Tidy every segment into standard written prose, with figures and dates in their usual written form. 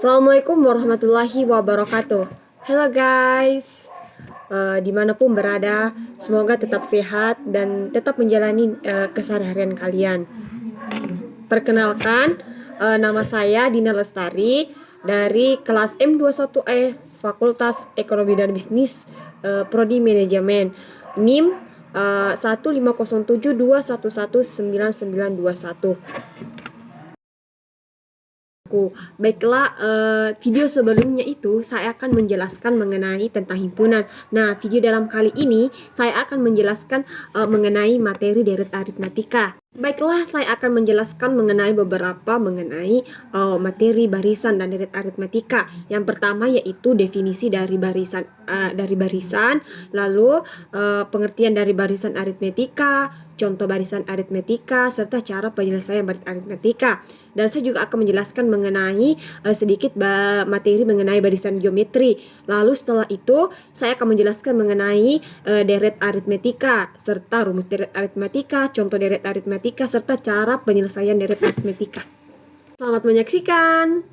Assalamualaikum warahmatullahi wabarakatuh. Halo guys, dimanapun berada, semoga tetap sehat dan tetap menjalani keseharian kalian. Perkenalkan, nama saya Dina Lestari dari kelas M21E Fakultas Ekonomi dan Bisnis, Prodi Manajemen. NIM 15072119921. Baiklah, video sebelumnya itu saya akan menjelaskan mengenai tentang himpunan. Nah, video dalam kali ini saya akan menjelaskan mengenai materi deret aritmatika. Baiklah, saya akan menjelaskan beberapa mengenai materi barisan dan deret aritmatika. Yang pertama yaitu definisi dari barisan, lalu pengertian dari barisan aritmetika, contoh barisan aritmetika, serta cara penyelesaian barisan aritmetika. Dan saya juga akan menjelaskan mengenai sedikit materi mengenai barisan geometri. Lalu setelah itu saya akan menjelaskan mengenai deret aritmetika serta rumus deret aritmetika, contoh deret aritmetika, serta cara penyelesaian deret aritmetika. Selamat menyaksikan.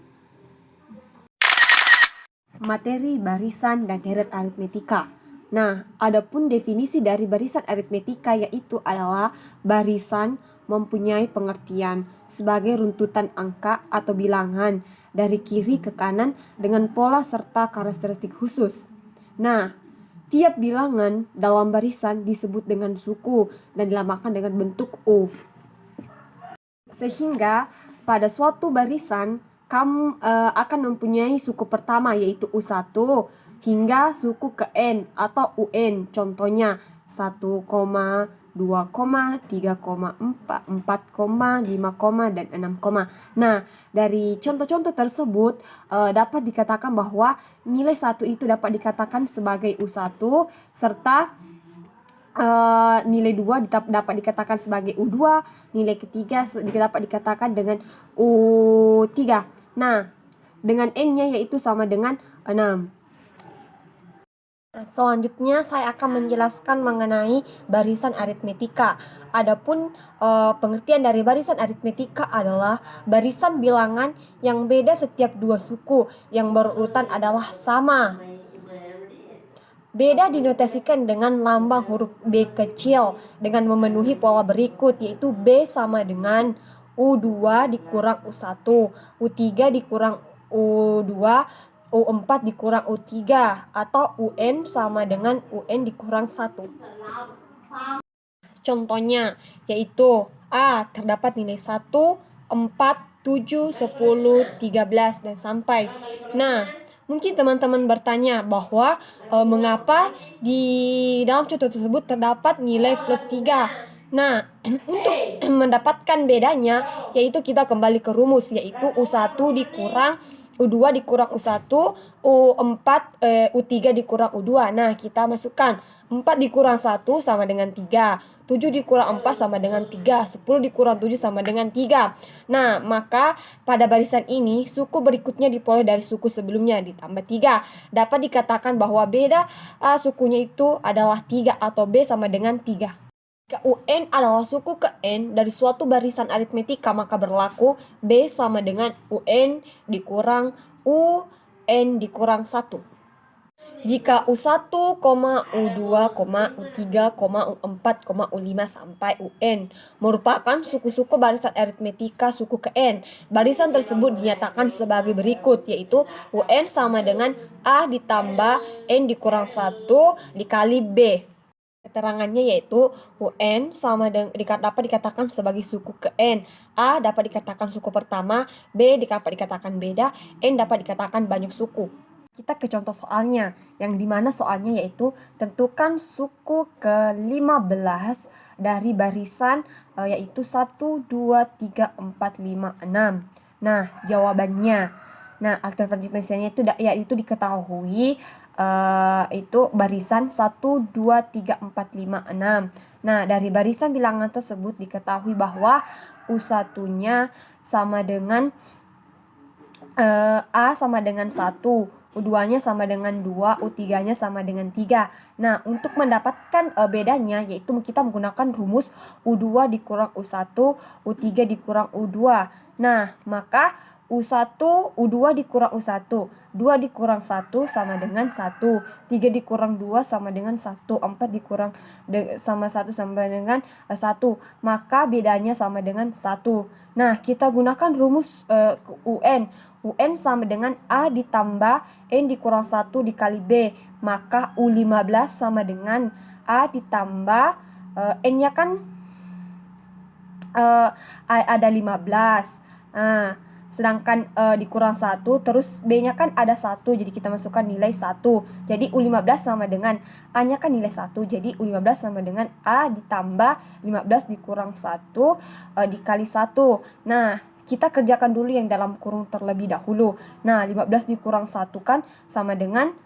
Materi barisan dan deret aritmetika. Nah, adapun definisi dari barisan aritmetika yaitu adalah barisan mempunyai pengertian sebagai runtutan angka atau bilangan dari kiri ke kanan dengan pola serta karakteristik khusus. Nah, tiap bilangan dalam barisan disebut dengan suku dan dinamakan dengan bentuk U. Sehingga pada suatu barisan kamu akan mempunyai suku pertama yaitu U1 hingga suku ke N atau UN. Contohnya 1, 2, 3, 4, 5, dan 6. Nah, dari contoh-contoh tersebut dapat dikatakan bahwa nilai 1 itu dapat dikatakan sebagai U1 serta nilai 2 dapat dikatakan sebagai U2, nilai ketiga dapat dikatakan dengan U3. Nah, dengan N-nya yaitu sama dengan 6. Selanjutnya saya akan menjelaskan mengenai barisan aritmetika. Adapun pengertian dari barisan aritmetika adalah barisan bilangan yang beda setiap dua suku yang berurutan adalah sama. Beda dinotasikan dengan lambang huruf B kecil dengan memenuhi pola berikut, yaitu B sama dengan U2 dikurang U1, U3 dikurang U2, U4 dikurang U3, atau UN sama dengan UN dikurang 1. Contohnya yaitu A terdapat nilai 1, 4, 7, 10, 13, dan sampai. Nah, mungkin teman-teman bertanya bahwa mengapa di dalam contoh tersebut terdapat nilai plus 3. Nah, untuk mendapatkan bedanya yaitu kita kembali ke rumus, yaitu U1 dikurang U2 dikurang U1, U4, U3 dikurang U2. Nah, kita masukkan 4 dikurang 1 sama dengan 3, 7 dikurang 4 sama dengan 3, 10 dikurang 7 sama dengan 3. Nah, maka pada barisan ini suku berikutnya diperoleh dari suku sebelumnya ditambah 3. Dapat dikatakan bahwa beda sukunya itu adalah 3 atau B sama dengan 3. Jika UN adalah suku ke N dari suatu barisan aritmetika, maka berlaku B sama dengan UN dikurang UN dikurang 1. Jika U1, U2, U3, U4, U5 sampai UN merupakan suku-suku barisan aritmetika suku ke N, barisan tersebut dinyatakan sebagai berikut, yaitu UN sama dengan A ditambah N dikurang 1 dikali B. Keterangannya yaitu UN sama dengan dapat dikatakan sebagai suku ke N. A dapat dikatakan suku pertama, B dapat dikatakan beda, N dapat dikatakan banyak suku. Kita ke contoh soalnya, yang dimana soalnya yaitu tentukan suku ke-15 dari barisan yaitu 1, 2, 3, 4, 5, 6. Nah, jawabannya. Nah, alternatifnya itu diketahui itu barisan 1, 2, 3, 4, 5, 6. Nah, dari barisan bilangan tersebut diketahui bahwa U1-nya sama dengan A sama dengan 1, U2-nya sama dengan 2, U3-nya sama dengan 3. Nah, untuk mendapatkan bedanya yaitu kita menggunakan rumus U2 dikurang U1, U3 dikurang U2. Nah, maka U1, U2 dikurang U1. 2 dikurang 1 sama dengan 1. 3 dikurang 2 sama dengan 1. 4 dikurang sama 1 sama dengan 1. Maka bedanya sama dengan 1. Nah, kita gunakan rumus UN. UN sama dengan A ditambah N dikurang 1 dikali B. Maka U15 sama dengan A ditambah N-nya kan ada 15. Nah, sedangkan dikurang 1, terus B-nya kan ada 1, jadi kita masukkan nilai 1. Jadi U15 sama dengan A-nya kan nilai 1, jadi U15 sama dengan A ditambah 15 dikurang 1 dikali 1. Nah, kita kerjakan dulu yang dalam kurung terlebih dahulu. Nah, 15 dikurang 1 kan sama dengan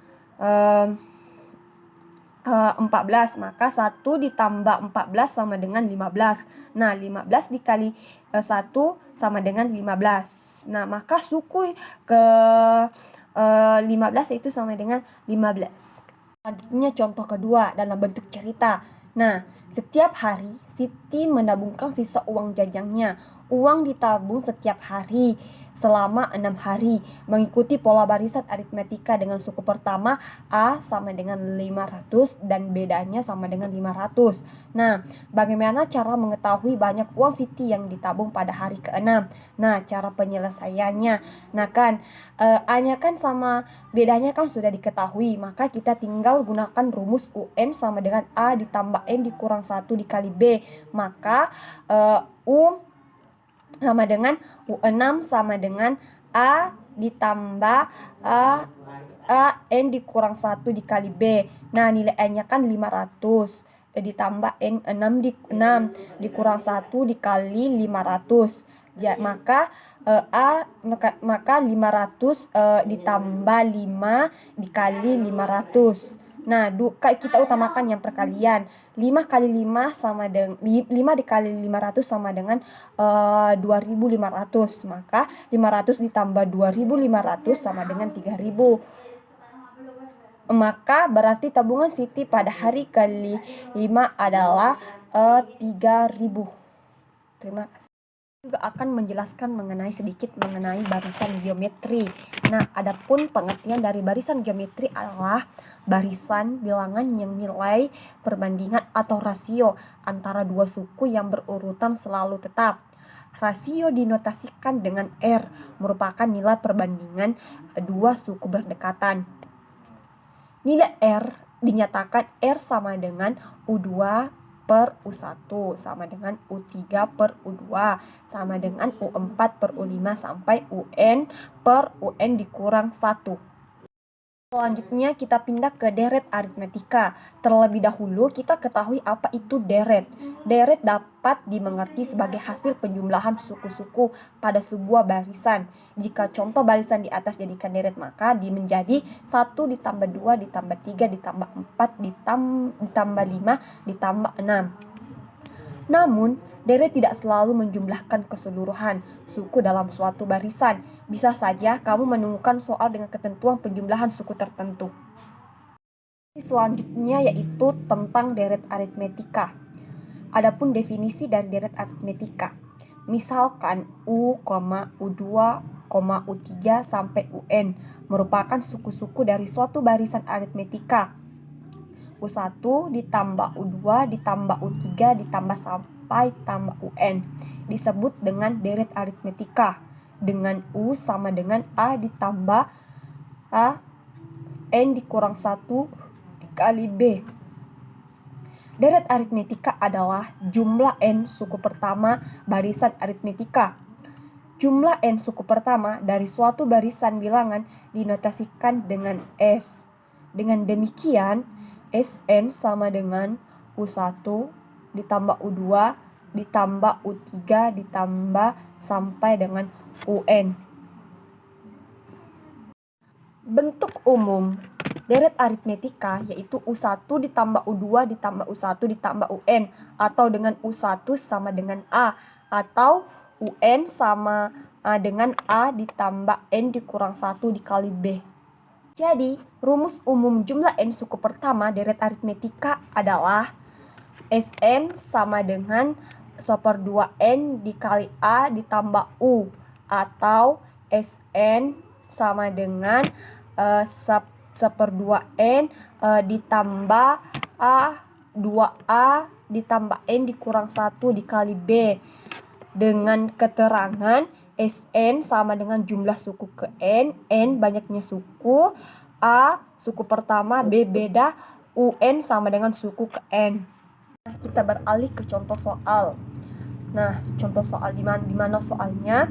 14, maka 1 ditambah 14 sama dengan 15. Nah, 15 dikali 1 sama dengan 15. Nah, maka suku ke 15 itu sama dengan 15. Selanjutnya contoh kedua dalam bentuk cerita. Nah, setiap hari Siti menabungkan sisa uang jajannya. Uang ditabung setiap hari selama 6 hari mengikuti pola barisan aritmetika dengan suku pertama A sama dengan 500 dan bedanya sama dengan 500. Nah, bagaimana cara mengetahui banyak uang Siti yang ditabung pada hari ke-6? Nah, cara penyelesaiannya. Nah kan, A-nya kan sama bedanya kan sudah diketahui, maka kita tinggal gunakan rumus UN sama dengan A ditambah N dikurang 1 dikali B. Maka U sama dengan U6 sama dengan A ditambah N dikurang 1 dikali B. Nah, nilai N-nya kan 500 ditambah N 6 dikurang 1 dikali 500. Ya, maka 500 ditambah 5 dikali 500. Nah, kita utamakan yang perkalian. 5 kali 5 sama dengan 5 dikali 500 sama dengan 2500. Maka 500 ditambah 2500 sama dengan 3000. Maka berarti tabungan Siti pada hari ke-5 adalah 3000. Terima kasih. Juga akan menjelaskan sedikit mengenai barisan geometri. Nah, adapun pengertian dari barisan geometri adalah barisan bilangan yang nilai perbandingan atau rasio antara dua suku yang berurutan selalu tetap. Rasio dinotasikan dengan R, merupakan nilai perbandingan dua suku berdekatan. Nilai R dinyatakan R sama dengan U2 per U1 sama dengan U3 per U2 sama dengan U4 per U5 sampai UN per UN dikurang 1. Selanjutnya kita pindah ke deret aritmetika. Terlebih dahulu kita ketahui apa itu deret. Deret dapat dimengerti sebagai hasil penjumlahan suku-suku pada sebuah barisan. Jika contoh barisan di atas jadikan deret, maka menjadi 1 ditambah 2 ditambah 3 ditambah 4 ditambah 5 ditambah 6. Namun, deret tidak selalu menjumlahkan keseluruhan suku dalam suatu barisan. Bisa saja kamu menemukan soal dengan ketentuan penjumlahan suku tertentu. Selanjutnya yaitu tentang deret aritmetika. Adapun definisi dari deret aritmetika. Misalkan U, U2, U3 sampai UN merupakan suku-suku dari suatu barisan aritmetika. U1 ditambah U2 ditambah U3 ditambah sampai tambah UN disebut dengan deret aritmetika, dengan U sama dengan A ditambah N dikurang 1 dikali B. Deret aritmetika adalah jumlah N suku pertama barisan aritmetika. Jumlah N suku pertama dari suatu barisan bilangan dinotasikan dengan S. Dengan demikian, Sn sama dengan U1 ditambah U2 ditambah U3 ditambah sampai dengan UN. Bentuk umum deret aritmetika yaitu U1 ditambah U2 ditambah U1 ditambah UN, atau dengan U1 sama dengan A, atau UN sama dengan A ditambah N dikurang 1 dikali B. Jadi, rumus umum jumlah N suku pertama deret aritmetika adalah Sn sama dengan 1/2 N dikali A ditambah U, atau Sn sama dengan 1/2 N ditambah 2A ditambah N dikurang 1 dikali B. Dengan keterangan Sn sama dengan jumlah suku ke N banyaknya suku, A suku pertama, B beda, UN sama dengan suku ke N. Nah, kita beralih ke contoh soal. Nah, contoh soal di mana soalnya?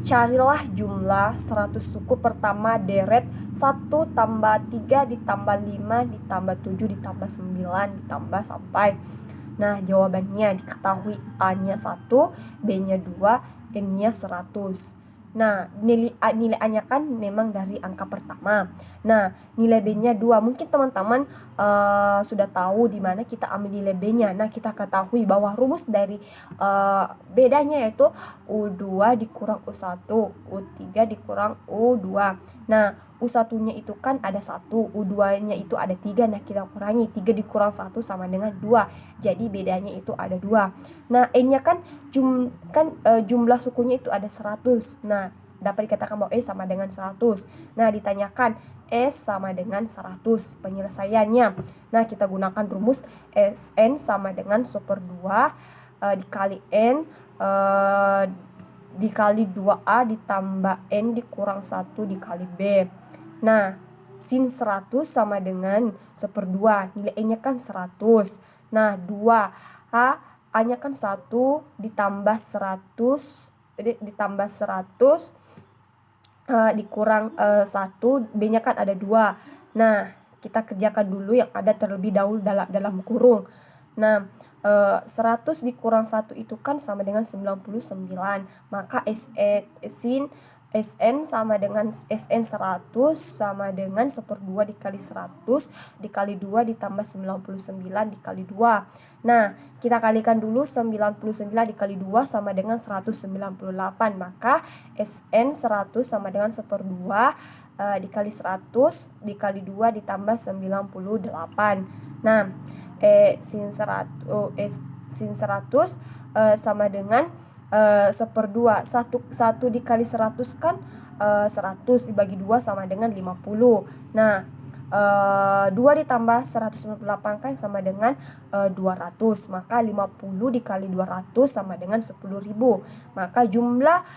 Carilah jumlah 100 suku pertama deret 1 tambah 3 ditambah 5 ditambah 7 ditambah 9 ditambah sampai. Nah, jawabannya diketahui A-nya 1, B-nya 2, N-nya 100. Nah, nilai A-nya kan memang dari angka pertama. Nah, nilai B-nya 2. Mungkin teman-teman sudah tahu di mana kita ambil nilai B-nya. Nah, kita ketahui bahwa rumus dari bedanya yaitu U2 dikurang U1, U3 dikurang U2. Nah, U1-nya itu kan ada 1, U2-nya itu ada 3. Nah, kita kurangi 3 dikurang 1 sama dengan 2. Jadi bedanya itu ada 2. Nah, N-nya kan jumlah sukunya itu ada 100. Nah, dapat dikatakan bahwa E sama dengan 100. Nah, ditanyakan S sama dengan 100. Penyelesaiannya. Nah, kita gunakan rumus Sn sama dengan 1/2 dikali N dikali 2A ditambah N dikurang 1 dikali B. Nah, sin 100 sama dengan 1/2. Nilai N-nya kan 100. Nah, 2A A-nya kan 1 ditambah 100 dikurang 1, B-nya kan ada 2. Nah, kita kerjakan dulu yang ada terlebih dahulu dalam kurung. Nah, 100 dikurang 1 itu kan sama dengan 99. Maka Sn sama dengan Sn 100 sama dengan 1/2 dikali 100 dikali 2 ditambah 99 dikali 2. Nah, kita kalikan dulu 99 dikali 2 sama dengan 198. Maka Sn 100 sama dengan 1/2 dikali 100 dikali 2 ditambah 98. Nah, sin 100 sama dengan 1/2. 1 dikali 100 kan 100 dibagi 2 sama dengan 50. Nah, 2 ditambah 198 kan sama dengan 200. Maka 50 dikali 200 sama dengan 10.000. Maka jumlah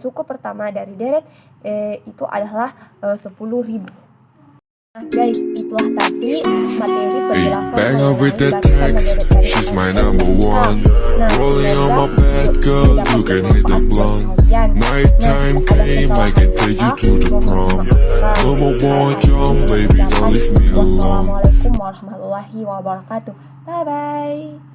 suku pertama dari deret itu adalah 10.000. Nah, guys, itulah tadi materi penjelasan mengenai barisan dan deret dari She's my angka number SPK. one. Nah, Rolling on my semoga bed, video girl, ini dapat you can hit the bermanfaat buat blunt. kalian. Nah, Nighttime jika ada came, I kesalahan can take you kata, to the mohon prom. dimaafkan. Come on, boy, Saya jump, akhiri baby, don't ucapan. leave me alone. Wassalamualaikum warahmatullahi wabarakatuh. Bye bye.